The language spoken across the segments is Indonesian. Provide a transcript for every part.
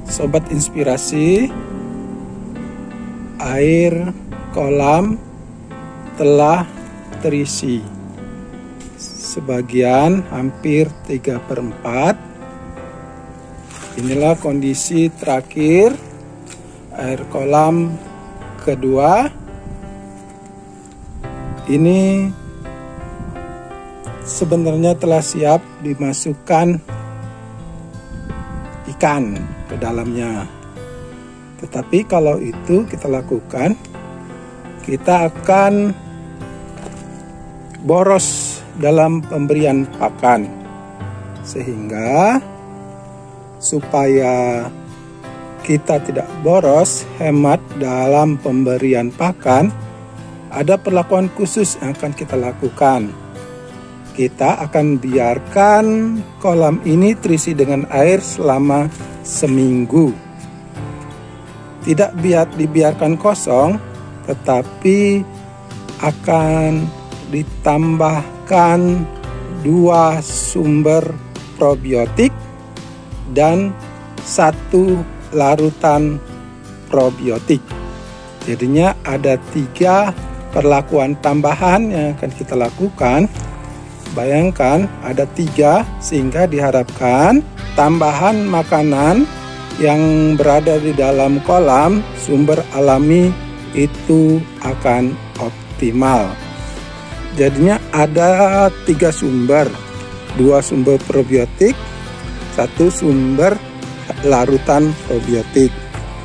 Sobat Inspirasi, air kolam telah terisi sebagian, hampir 3/4. Inilah kondisi terakhir air kolam kedua. Ini sebenarnya telah siap dimasukkan ikan ke dalamnya. Tetapi kalau itu kita lakukan, kita akan boros dalam pemberian pakan. Sehingga supaya kita tidak boros, hemat dalam pemberian pakan, ada perlakuan khusus yang akan kita lakukan. Kita akan biarkan kolam ini terisi dengan air selama seminggu. Tidak dibiarkan kosong, tetapi akan ditambahkan 2 sumber probiotik dan 1 larutan probiotik. Jadinya ada 3 perlakuan tambahan yang akan kita lakukan. Bayangkan ada 3, sehingga diharapkan tambahan makanan yang berada di dalam kolam sumber alami itu akan optimal. Jadinya ada 3 sumber, 2 sumber probiotik, 1 sumber larutan probiotik.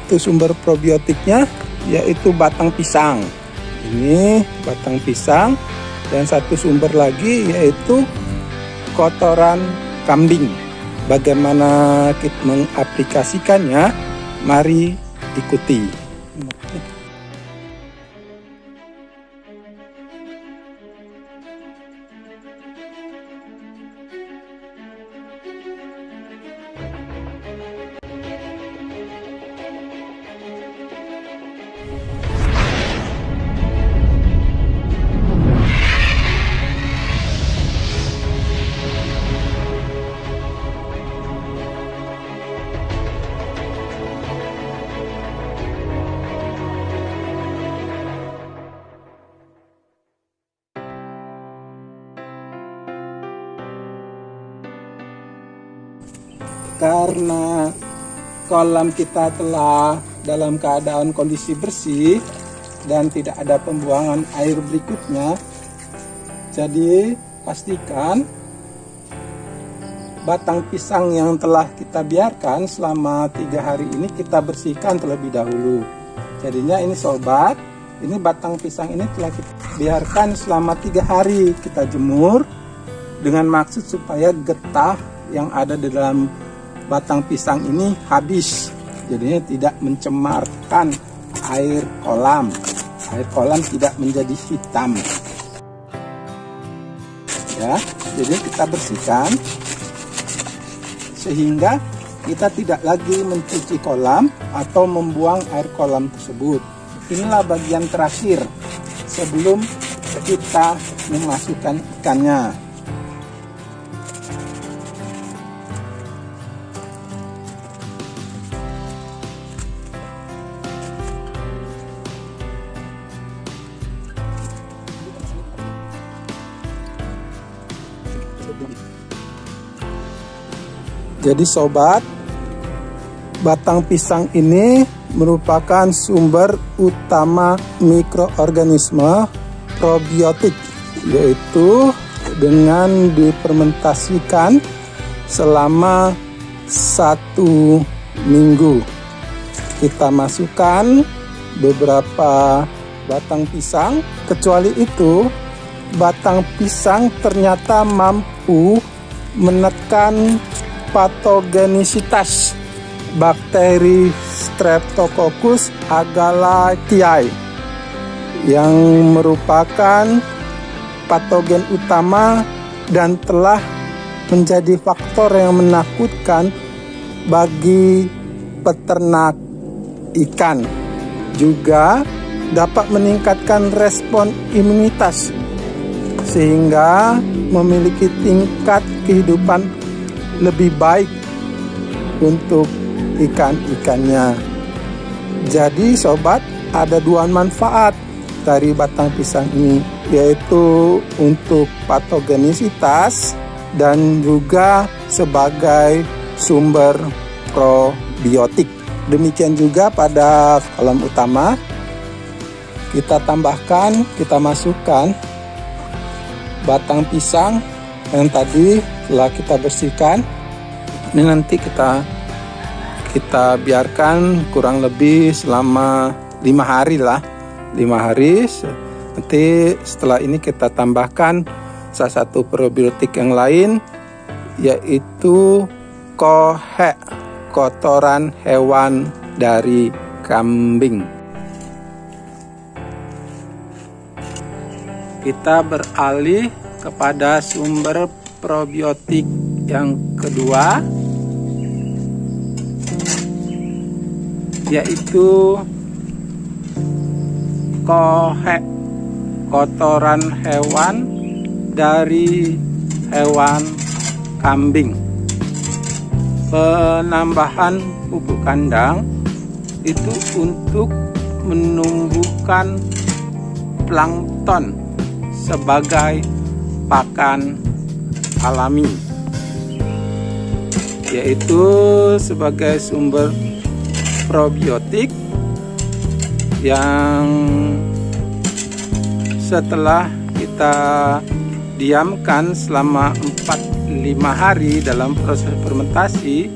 Itu sumber probiotiknya yaitu batang pisang. Ini batang pisang. Dan 1 sumber lagi yaitu kotoran kambing. Bagaimana kita mengaplikasikannya? Mari ikuti. Karena kolam kita telah dalam keadaan kondisi bersih dan tidak ada pembuangan air berikutnya, jadi pastikan batang pisang yang telah kita biarkan selama 3 hari ini kita bersihkan terlebih dahulu. Jadinya ini sobat, ini batang pisang ini telah kita biarkan selama 3 hari kita jemur dengan maksud supaya getah yang ada di dalam batang pisang ini habis, jadinya tidak mencemarkan air kolam. Air kolam tidak menjadi hitam. Ya, jadi kita bersihkan sehingga kita tidak lagi mencuci kolam atau membuang air kolam tersebut. Inilah bagian terakhir sebelum kita memasukkan ikannya. Jadi sobat, batang pisang ini merupakan sumber utama mikroorganisme probiotik, yaitu dengan difermentasikan selama 1 minggu. Kita masukkan beberapa batang pisang. Kecuali itu, batang pisang ternyata mampu menekan patogenisitas bakteri Streptococcus agalactiae yang merupakan patogen utama dan telah menjadi faktor yang menakutkan bagi peternak ikan. Juga dapat meningkatkan respon imunitas sehingga memiliki tingkat kehidupan lebih baik untuk ikan-ikannya. Jadi sobat, ada dua manfaat dari batang pisang ini, yaitu untuk patogenisitas dan juga sebagai sumber probiotik. Demikian juga pada kolam utama, kita tambahkan, kita masukkan batang pisang yang tadi telah kita bersihkan. Ini nanti kita biarkan kurang lebih selama 5 hari lah. 5 hari. Nanti setelah ini kita tambahkan salah satu probiotik yang lain, yaitu kohe, kotoran hewan dari kambing. Kita beralih kepada sumber probiotik yang kedua, yaitu kohe, kotoran hewan dari hewan kambing. Penambahan pupuk kandang itu untuk menumbuhkan plankton sebagai pakan alami, yaitu sebagai sumber probiotik yang setelah kita diamkan selama 4-5 hari dalam proses fermentasi,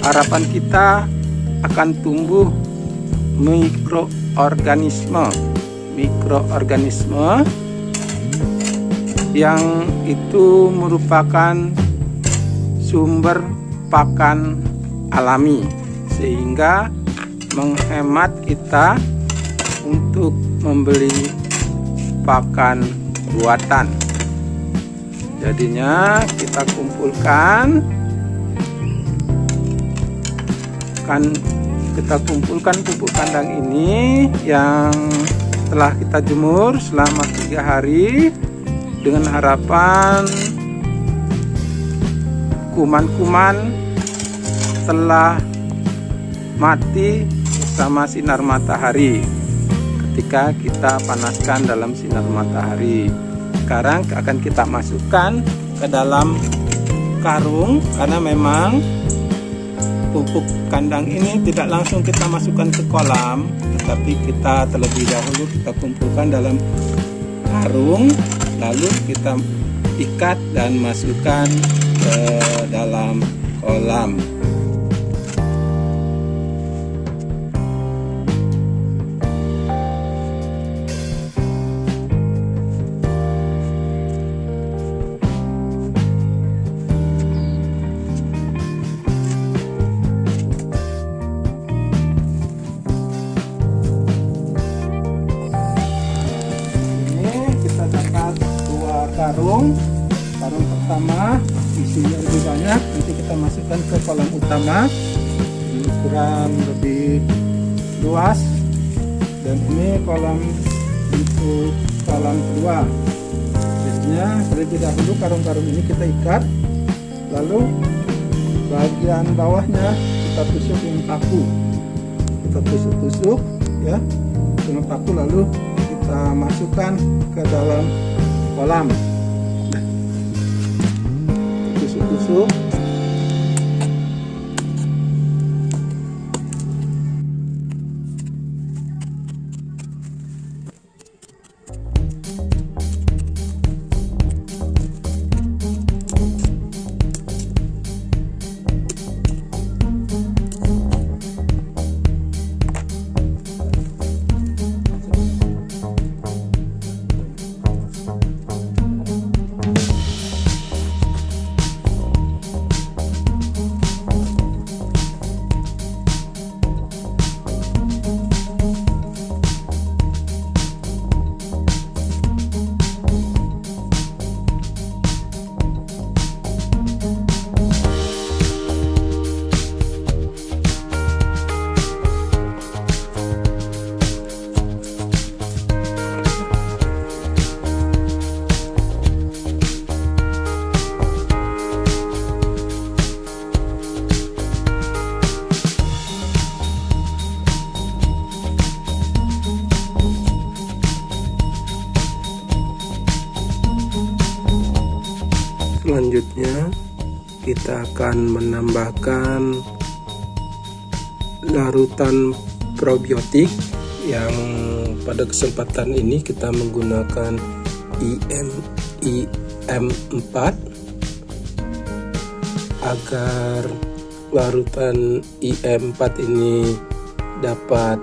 harapan kita akan tumbuh mikroorganisme yang itu merupakan sumber pakan alami, sehingga menghemat kita untuk membeli pakan buatan. Jadinya kita kumpulkan pupuk kandang ini yang telah kita jemur selama 3 hari, dengan harapan kuman-kuman telah mati bersama sinar matahari ketika kita panaskan dalam sinar matahari. Sekarang akan kita masukkan ke dalam karung, karena memang pupuk kandang ini tidak langsung kita masukkan ke kolam, tetapi kita terlebih dahulu kita kumpulkan dalam karung, lalu kita ikat dan masukkan ke dalam kolam. Karung pertama isinya lebih banyak, nanti kita masukkan ke kolam utama, ukuran lebih luas, dan ini kolam untuk kolam kedua. Biasanya terlebih dahulu karung-karung ini kita ikat, lalu bagian bawahnya kita tusuk dengan paku, kita tusuk-tusuk ya dengan paku, lalu kita masukkan ke dalam kolam, tusuk-tusuk. selanjutnya kita akan menambahkan larutan probiotik yang pada kesempatan ini kita menggunakan IM4 agar larutan IM4 ini dapat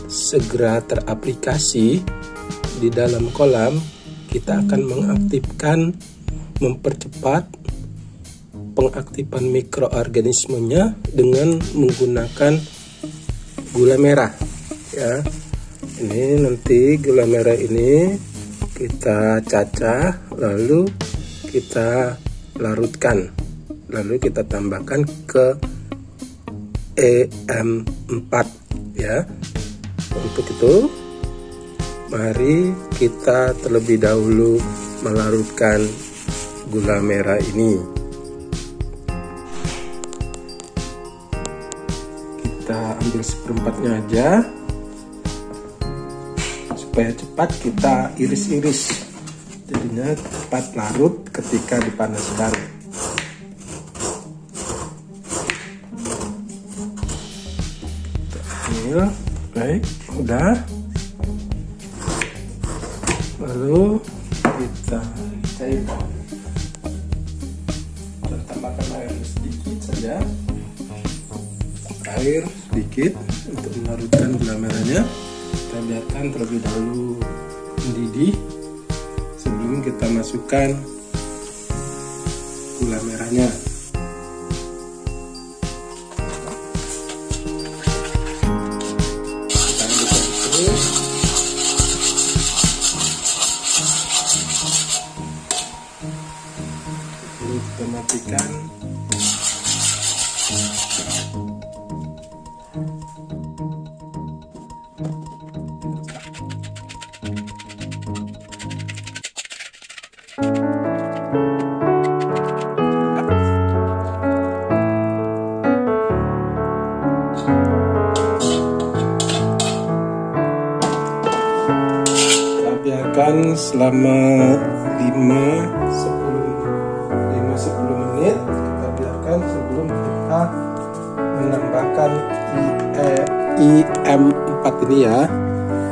segera teraplikasi di dalam kolam. Kita akan mempercepat pengaktifan mikroorganismenya dengan menggunakan gula merah ya. Ini nanti gula merah ini kita cacah, lalu kita larutkan, lalu kita tambahkan ke IM4 ya. Untuk itu mari kita terlebih dahulu melarutkan gula merah ini. Kita ambil seperempatnya aja supaya cepat kita iris-iris, jadinya cepat larut ketika dipanaskan. Baik, udah. Lalu kita cairkan. Kita tambahkan air sedikit saja. Air sedikit untuk melarutkan gula merahnya. Kita biarkan terlebih dahulu mendidih sebelum kita masukkan gula merahnya. Kita matikan. Kita biarkan selama 5-10 menit, kita biarkan sebelum kita menambahkan IM4 ini ya.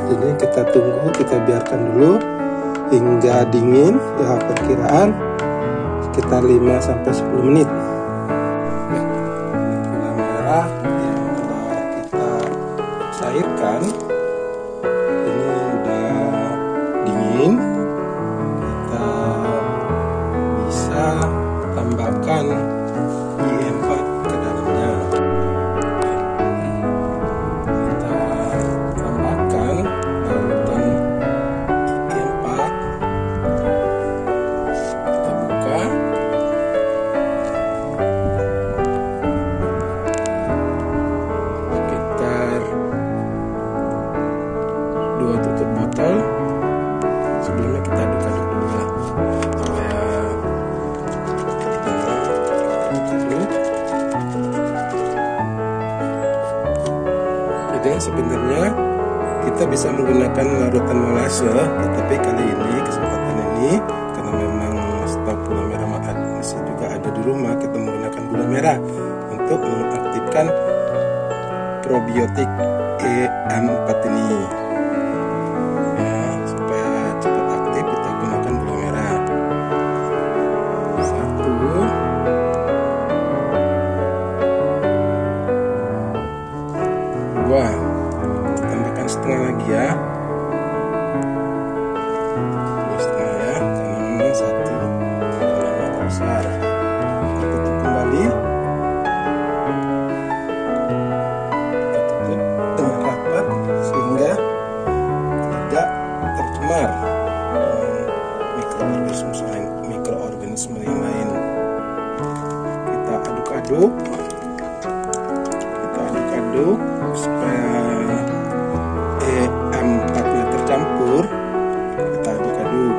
Jadi kita tunggu, kita biarkan dulu hingga dingin ya, perkiraan sekitar 5-10 menit. Gula merah yang telah kita cairkan ini udah dingin. Kita bisa tambahkan IM4 ke dalamnya. Kita tambahkan larutan IM4. Kita buka. Sekitar 2 tutup botol. Sebelumnya kita aduk-aduk dulu ya, supaya sebenarnya kita bisa menggunakan larutan molase, tetapi kali ini kesempatan ini karena memang stok gula merah masih juga ada di rumah, kita menggunakan gula merah untuk mengaktifkan probiotik IM4 ini ya, supaya cepat aktif kita gunakan gula merah. 1, 2, tambahkan setengah lagi ya, setengah ya, karena memang 1 terlalu besar. Kita tutup kembali, kita tutup dengan rapat sehingga tidak tercemar dengan mikroorganisme yang lain. Kita aduk-aduk, supaya IM4-nya tercampur. Kita aduk-aduk.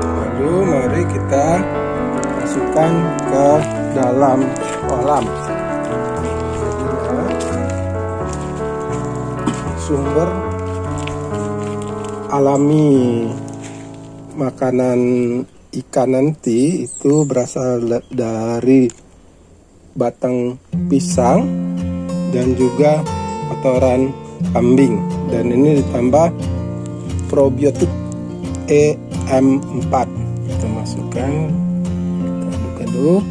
Lalu mari kita masukkan ke dalam kolam. Sumber alami makanan ikan nanti itu berasal dari batang pisang dan juga kotoran kambing, dan ini ditambah probiotik EM4. Kita masukkan, kita aduk-aduk.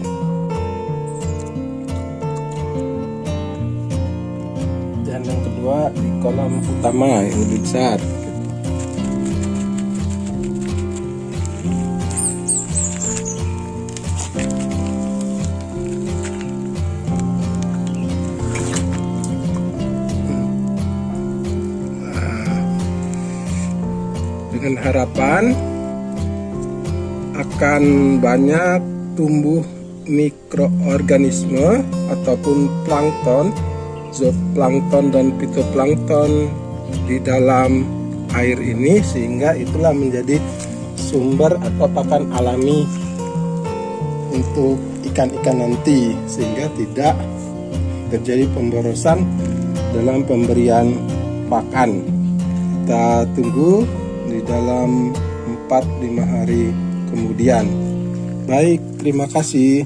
Dan yang kedua di kolam utama yang lebih besar. Dengan harapan akan banyak tumbuh mikroorganisme ataupun plankton, zooplankton dan fitoplankton di dalam air ini, sehingga itulah menjadi sumber atau pakan alami untuk ikan-ikan nanti, sehingga tidak terjadi pemborosan dalam pemberian pakan. Kita tunggu di dalam 4-5 hari kemudian. Baik, terima kasih.